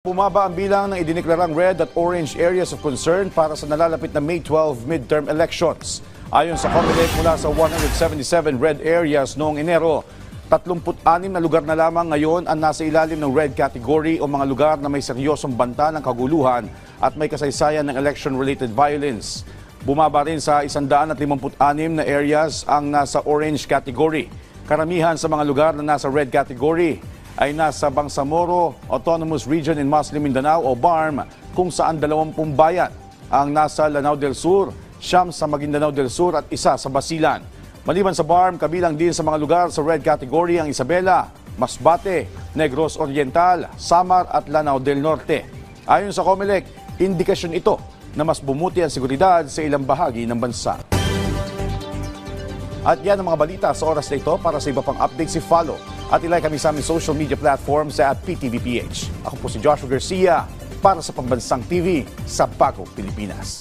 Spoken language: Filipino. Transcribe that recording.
Bumaba ang bilang ng idineklarang red at orange areas of concern para sa nalalapit na May 12 midterm elections. Ayon sa COMELEC, mula sa 177 red areas noong Enero, 36 na lugar na lamang ngayon ang nasa ilalim ng red category o mga lugar na may seryosong banta ng kaguluhan at may kasaysayan ng election-related violence. Bumaba rin sa 156 na areas ang nasa orange category. Karamihan sa mga lugar na nasa red category ay nasa Bangsamoro Autonomous Region in Muslim Mindanao o BARM, kung saan 20 bayan ang nasa Lanao del Sur, 9 sa Maguindanao del Sur at 1 sa Basilan. Maliban sa BARM, kabilang din sa mga lugar sa red category ang Isabela, Masbate, Negros Oriental, Samar at Lanao del Norte. Ayon sa COMELEC, indikasyon ito na mas bumuti ang seguridad sa ilang bahagi ng bansa. At yan ang mga balita sa oras na ito. Para sa iba pang updates, follow at ilike kami sa aming social media platforms at PTVPH. Ako po si Joshua Garcia para sa Pambansang TV sa Bagong Pilipinas.